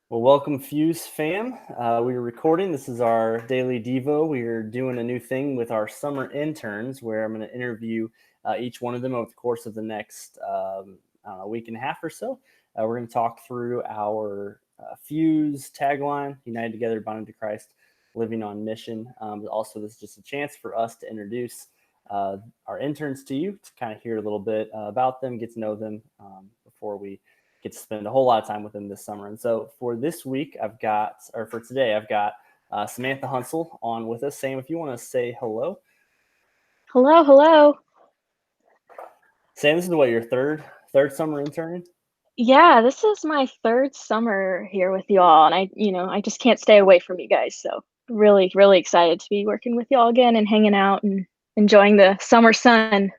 Well, welcome, Fuse fam. We are recording. This is our daily Devo. We are doing a new thing with our summer interns where I'm going to interview each one of them over the course of the next I don't know, week and a half or so. We're going to talk through our Fuse tagline, United Together, Bonded to Christ, Living on Mission. But also, this is just a chance for us to introduce our interns to you, to kind of hear a little bit about them, get to know them before we get to spend a whole lot of time with them this summer. And so for this week, for today, I've got Samantha Hunsel on with us. Sam, if you want to say hello. Hello, hello. Sam, this is what, your third summer interning? Yeah, this is my third summer here with y'all, and I just can't stay away from you guys. So really, really excited to be working with y'all again and hanging out and enjoying the summer sun.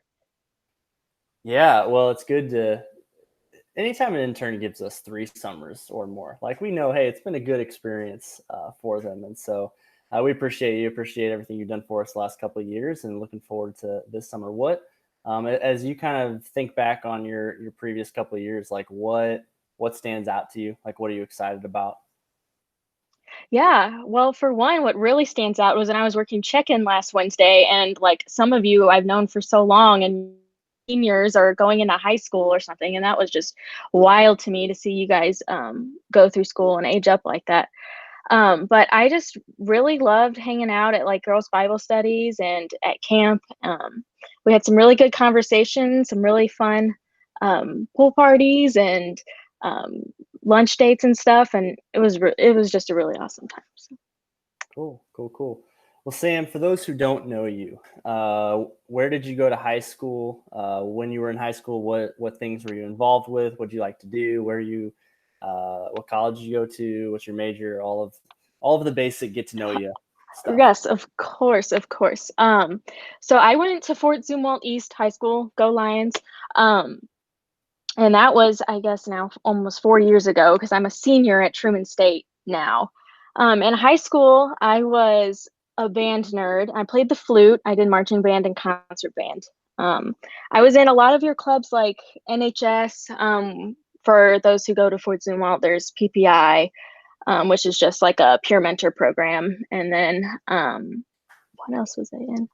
Yeah, well, it's good to anytime an intern gives us 3 summers or more, like we know, hey, it's been a good experience for them. And so we appreciate everything you've done for us the last couple of years and looking forward to this summer. As you kind of think back on your previous couple of years, like what stands out to you? Like, what are you excited about? Yeah, well, for one, what really stands out was when I was working check-in last Wednesday, and like some of you I've known for so long, and seniors are going into high school or something, and that was just wild to me to see you guys go through school and age up like that. But I just really loved hanging out at like girls' Bible studies and at camp. We had some really good conversations, some really fun pool parties and um, lunch dates and stuff, and it was just a really awesome time. So. Cool. Well, Sam, for those who don't know you, where did you go to high school? When you were in high school, what things were you involved with? What did you like to do? What college did you go to? What's your major? All of the basic get to know you stuff. Yes, of course, of course. So I went to Fort Zumwalt East High School, go Lions. Um, and that was, I guess, now almost 4 years ago because I'm a senior at Truman State now. In high school, I was a band nerd. I played the flute. I did marching band and concert band. Um, I was in a lot of your clubs like NHS. For those who go to Fort Zumwalt, there's PPI, which is just like a peer mentor program. And then what else was I in?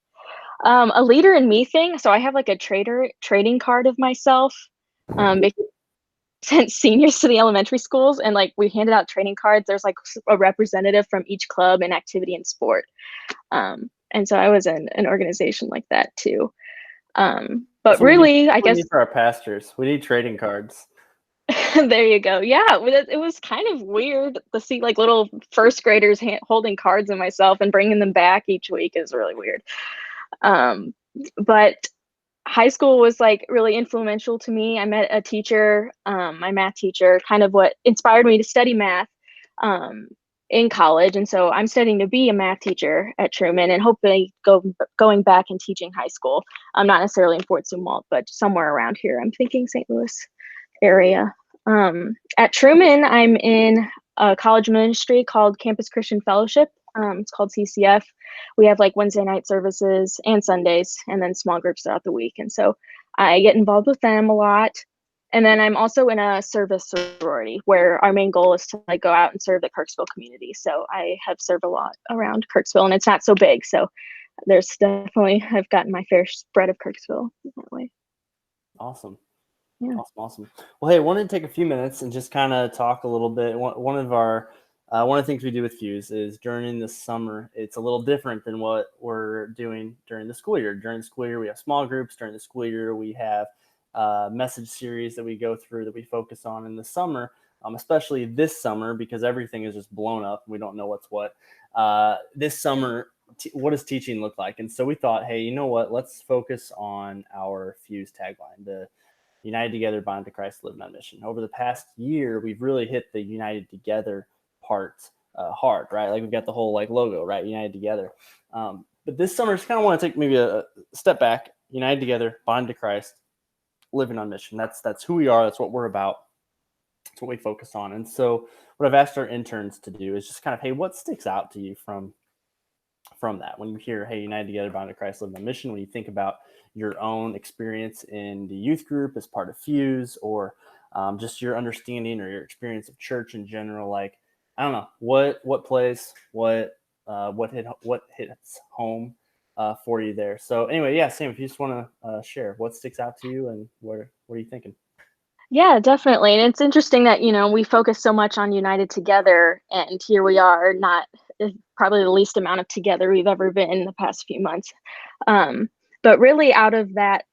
A leader in me thing. So I have like a trading card of myself. Because sent seniors to the elementary schools, and like we handed out training cards. There's like a representative from each club and activity and sport. And so I was in an organization like that too. But That's what really, I we guess need for our pastors. We need trading cards. there you go. Yeah, it was kind of weird to see like little first graders holding cards of myself and bringing them back each week is really weird. Um, but high school was like really influential to me. I met a teacher, my math teacher, kind of what inspired me to study math um, in college. And so I'm studying to be a math teacher at Truman and hopefully going back and teaching high school. I'm not necessarily in Fort Zumwalt, but somewhere around here. I'm thinking St. Louis area. At Truman, I'm in a college ministry called Campus Christian Fellowship. It's called CCF. We have like Wednesday night services and Sundays, and then small groups throughout the week. And so I get involved with them a lot. And then I'm also in a service sorority where our main goal is to like go out and serve the Kirksville community. So I have served a lot around Kirksville, and it's not so big. So there's definitely I've gotten my fair spread of Kirksville that way. Awesome. Yeah. Awesome. Well, hey, I wanted to take a few minutes and just kind of talk a little bit. One of the things we do with Fuse is during the summer, it's a little different than what we're doing during the school year. During the school year, we have small groups. During the school year, we have message series that we go through that we focus on in the summer, especially this summer because everything is just blown up. We don't know what's what. This summer, what does teaching look like? And so we thought, hey, you know what? Let's focus on our Fuse tagline, the United Together, Bonded to Christ, Living on Mission. Over the past year, we've really hit the United Together part hard, right? Like we've got the whole like logo, right? United Together. But this summer, I just kind of want to take maybe a step back. United Together, Bonded to Christ, Living on Mission. That's who we are. That's what we're about. That's what we focus on. And so, what I've asked our interns to do is just kind of, hey, what sticks out to you from that when you hear, hey, United Together, Bonded to Christ, Living on Mission? When you think about your own experience in the youth group as part of Fuse, or just your understanding or your experience of church in general, like I don't know what plays, what hits home for you there. So anyway, yeah, Sam, if you just want to share what sticks out to you and what are you thinking? Yeah, definitely. And it's interesting that, we focus so much on United Together, and here we are, not probably the least amount of together we've ever been in the past few months. Um, but really, out of that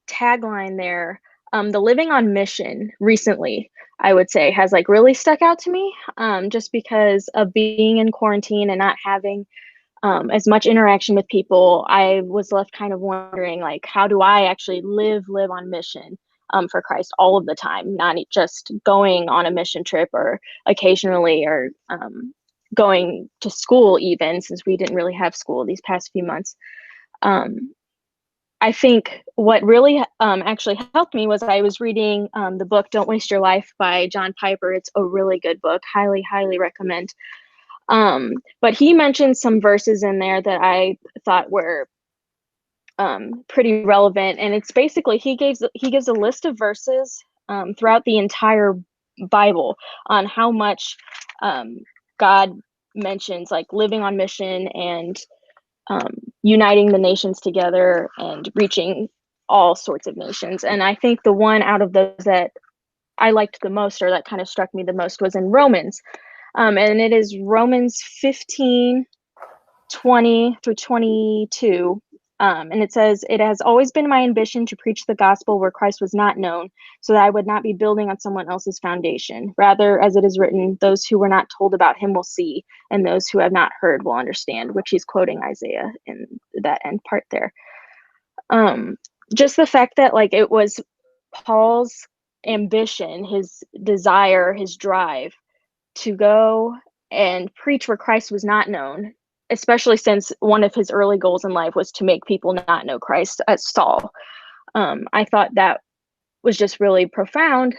tagline there, the living on mission recently, I would say, has like really stuck out to me, just because of being in quarantine and not having as much interaction with people. I was left kind of wondering, like, how do I actually live on mission for Christ all of the time, not just going on a mission trip or occasionally, or going to school, even since we didn't really have school these past few months. Um, I think what really actually helped me was I was reading the book Don't Waste Your Life by John Piper. It's a really good book. Highly, highly recommend. But he mentioned some verses in there that I thought were pretty relevant, and it's basically he gives a list of verses throughout the entire Bible on how much God mentions like living on mission and uniting the nations together and reaching all sorts of nations. And I think the one out of those that I liked the most, or that kind of struck me the most, was in Romans. And it is Romans 15:20 through 22. And it says, "It has always been my ambition to preach the gospel where Christ was not known, so that I would not be building on someone else's foundation. Rather, as it is written, those who were not told about him will see, and those who have not heard will understand," which he's quoting Isaiah in that end part there. Um, just the fact that like it was Paul's ambition, his desire, his drive to go and preach where Christ was not known, especially since one of his early goals in life was to make people not know Christ as Saul. I thought that was just really profound.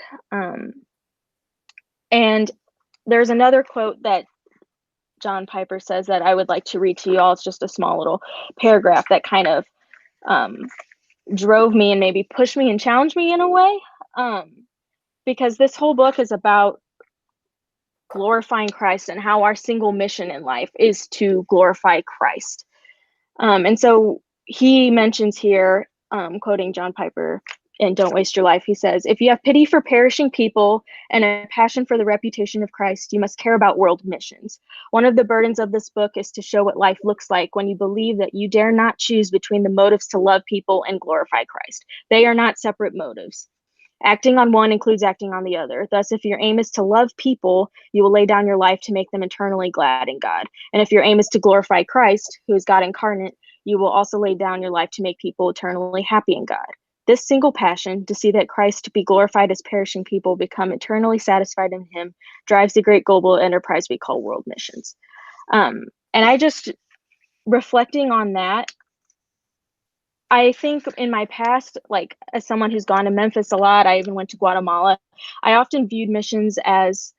And there's another quote that John Piper says that I would like to read to you all. It's just a small little paragraph that kind of um, drove me and maybe pushed me and challenged me in a way. Because this whole book is about glorifying Christ and how our single mission in life is to glorify Christ. And so he mentions here, quoting John Piper in Don't Waste Your Life, he says, "If you have pity for perishing people and a passion for the reputation of Christ, you must care about world missions. One of the burdens of this book is to show what life looks like when you believe that you dare not choose between the motives to love people and glorify Christ. They are not separate motives. Acting on one includes acting on the other. Thus, if your aim is to love people, you will lay down your life to make them eternally glad in God. And if your aim is to glorify Christ, who is God incarnate, you will also lay down your life to make people eternally happy in God. This single passion, to see that Christ be glorified as perishing people become eternally satisfied in him, drives the great global enterprise we call world missions." And I just, reflecting on that, I think in my past, like as someone who's gone to Memphis a lot, I even went to Guatemala. I often viewed missions as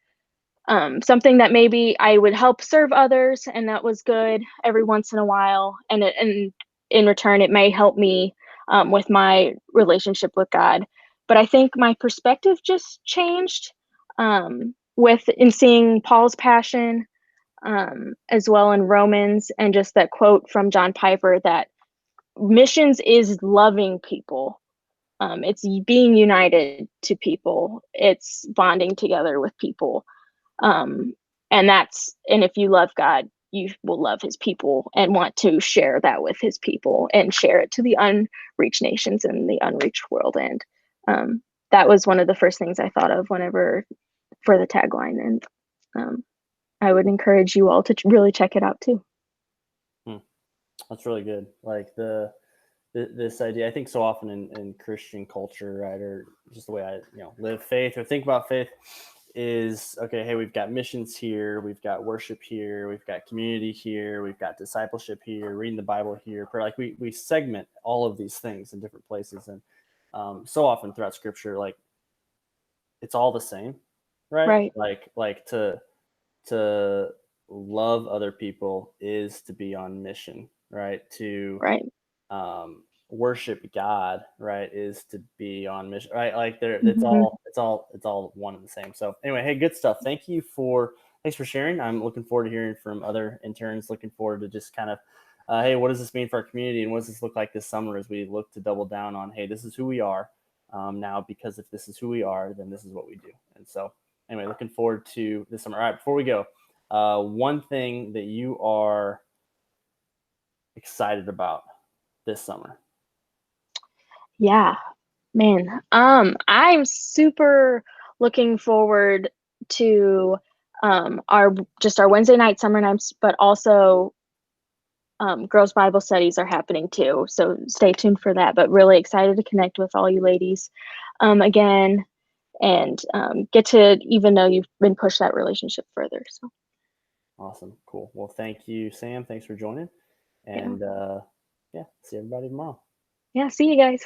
something that maybe I would help serve others, and that was good every once in a while. And in return, it may help me with my relationship with God. But I think my perspective just changed with in seeing Paul's passion as well in Romans, and just that quote from John Piper that missions is loving people. It's being united to people. It's bonding together with people. Um, and if you love God, you will love his people and want to share that with his people and share it to the unreached nations and the unreached world. And that was one of the first things I thought of whenever for the tagline. And I would encourage you all to really check it out too. That's really good. Like this idea, I think so often in Christian culture, right, or just the way I live faith or think about faith is, okay, hey, we've got missions here, we've got worship here, we've got community here, we've got discipleship here, reading the Bible here. Like we segment all of these things in different places, and so often throughout Scripture, like it's all the same, right? Right. Like to love other people is to be on mission, right? To Right. worship God, right, is to be on mission, right? Like it's Mm-hmm. all one and the same. So anyway, hey, good stuff. Thank you for thanks for sharing. I'm looking forward to hearing from other interns. Looking forward to just kind of, hey, what does this mean for our community, and what does this look like this summer as we look to double down on, hey, this is who we are now, because if this is who we are, then this is what we do. And so, anyway, looking forward to this summer. All right, before we go, one thing that you are excited about this summer. Yeah, man. I'm super looking forward to our Wednesday night summer nights, but also girls Bible studies are happening too. So stay tuned for that. But really excited to connect with all you ladies again, and get to even know you've been pushed that relationship further. So Awesome, cool. Well, thank you, Sam. Thanks for joining, yeah, and yeah, see everybody tomorrow. yeah. See you guys.